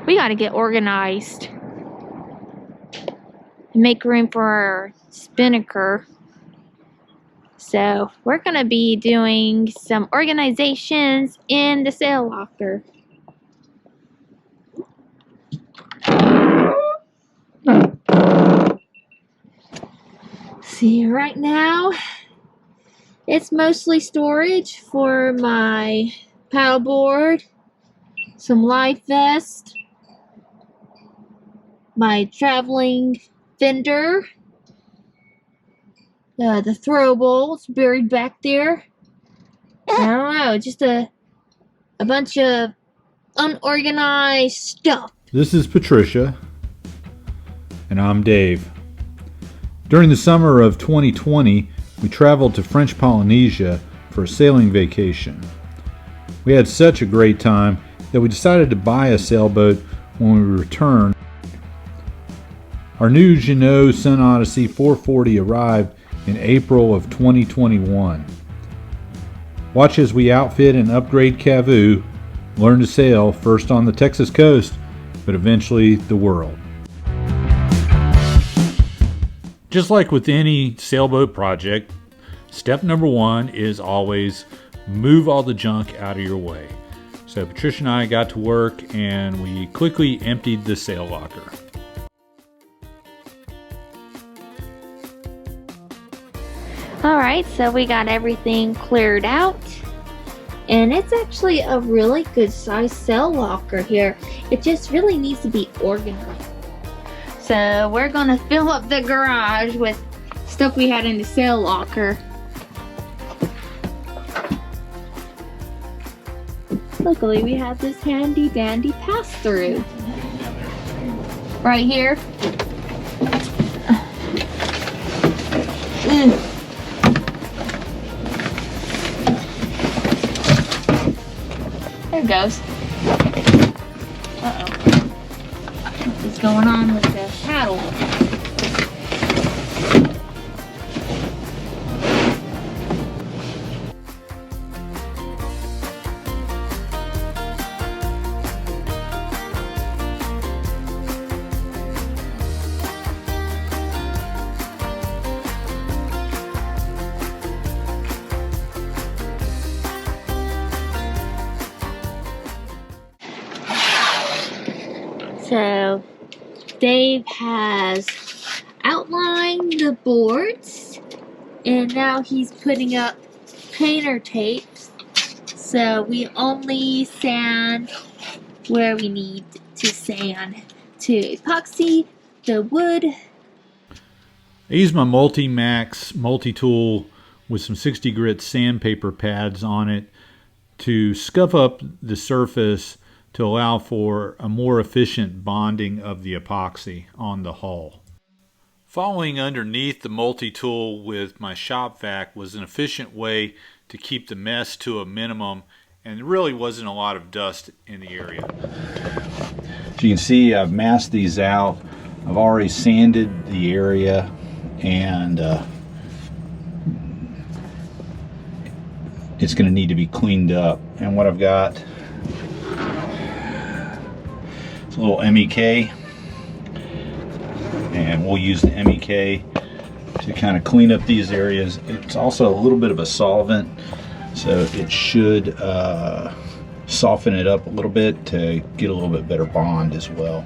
we gotta get organized. Make room for our spinnaker. So we're gonna be doing some organizations in the sail locker. See, right now it's mostly storage for my paddleboard, some life vest, my traveling fender, the throwables buried back there. I don't know, just a bunch of unorganized stuff. This is Patricia, and I'm Dave. During the summer of 2020, we traveled to French Polynesia for a sailing vacation. We had such a great time that we decided to buy a sailboat when we returned. Our new Jeanneau Sun Odyssey 440 arrived in April of 2021. Watch as we outfit and upgrade Cavoo, learn to sail first on the Texas coast, but eventually the world. Just like with any sailboat project, step number one is always move all the junk out of your way. So Patricia and I got to work and we quickly emptied the sail locker. Alright, so we got everything cleared out. And it's actually a really good sized sail locker here. It just really needs to be organized. So we're gonna fill up the garage with stuff we had in the sail locker. Luckily we have this handy dandy pass-through. Right here. There it goes. Uh-oh. What's going on with the paddle? So Dave has outlined the boards and now he's putting up painter tapes, so we only sand where we need to sand to epoxy the wood. I used my Multi-Max multi-tool with some 60 grit sandpaper pads on it to scuff up the surface to allow for a more efficient bonding of the epoxy on the hull. Following underneath the multi-tool with my shop vac was an efficient way to keep the mess to a minimum, and there really wasn't a lot of dust in the area. As you can see, I've masked these out. I've already sanded the area, and it's going to need to be cleaned up. And what I've got, a little MEK, and we'll use the MEK to kind of clean up these areas. It's also a little bit of a solvent, so it should soften it up a little bit to get a little bit better bond as well.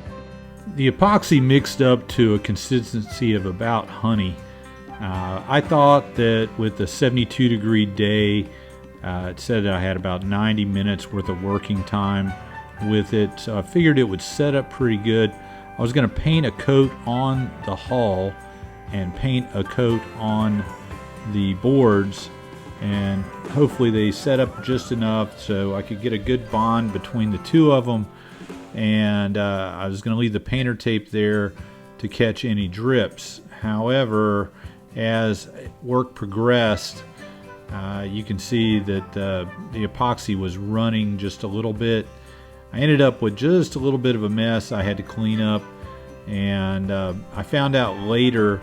The epoxy mixed up to a consistency of about honey. I thought that with a 72-degree day, it said I had about 90 minutes worth of working time with it, so I figured it would set up pretty good. I was going to paint a coat on the hull and paint a coat on the boards, and hopefully they set up just enough so I could get a good bond between the two of them, and I was going to leave the painter tape there to catch any drips. However, as work progressed, you can see that the epoxy was running just a little bit. I ended up with just a little bit of a mess I had to clean up, and I found out later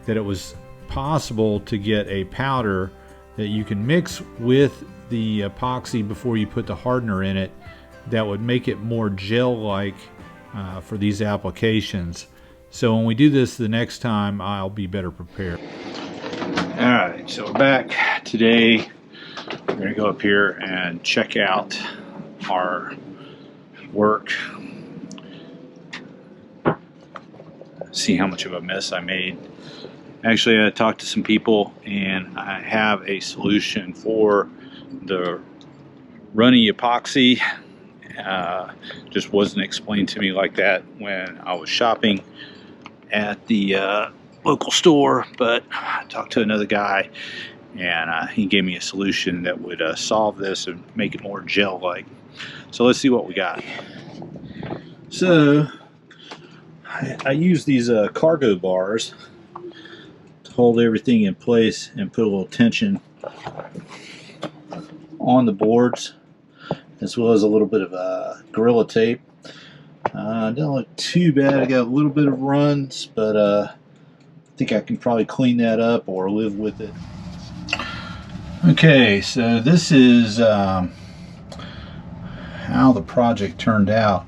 that it was possible to get a powder that you can mix with the epoxy before you put the hardener in it that would make it more gel-like for these applications. So when we do this the next time, I'll be better prepared. All right, so we're back. Today we're going to go up here and check out our work, see how much of a mess I made. Actually, I talked to some people and I have a solution for the runny epoxy. Just wasn't explained to me like that when I was shopping at the local store, but I talked to another guy and he gave me a solution that would solve this and make it more gel-like. So let's see what we got. So I use these cargo bars to hold everything in place and put a little tension on the boards, as well as a little bit of Gorilla Tape. Don't look too bad. I got a little bit of runs, but I think I can probably clean that up or live with it. Okay, so this is how the project turned out.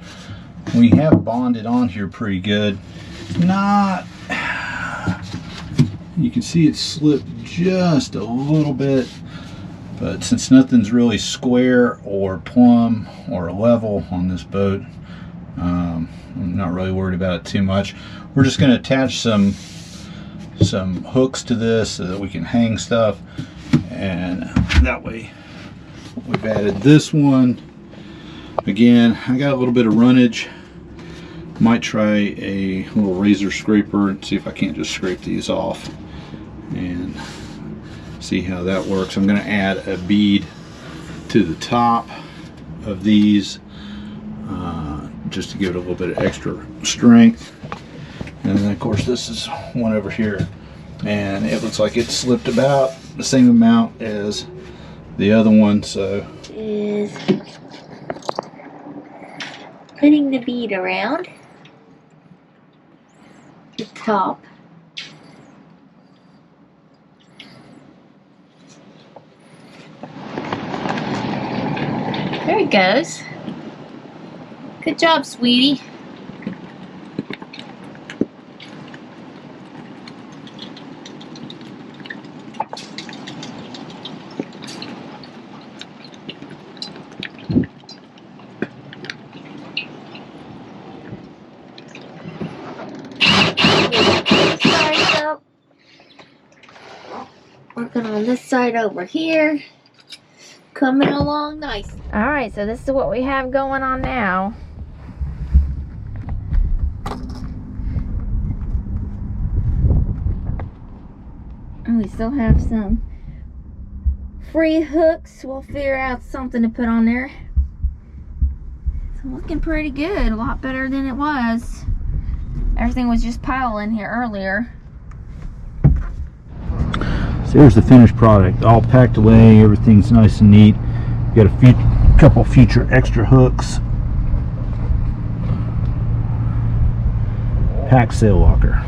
We have bonded on here pretty good. Not, you can see it slipped just a little bit, but since nothing's really square or plumb or level on this boat, I'm not really worried about it too much. We're just going to attach some hooks to this so that we can hang stuff, and that way we've added this one. Again, I got a little bit of runnage. Might try a little razor scraper and see if I can't just scrape these off and see how that works. I'm going to add a bead to the top of these just to give it a little bit of extra strength. And then of course this is one over here, and it looks like it slipped about the same amount as the other one, so Is putting the bead around the top. There it goes. Good job, sweetie. Working on this side over here. Coming along nice. Alright, so this is what we have going on now. And we still have some free hooks. We'll figure out something to put on there. It's looking pretty good. A lot better than it was. Everything was just piling here earlier. So here's the finished product, all packed away. Everything's nice and neat. Got a couple future extra hooks. Packed sail locker.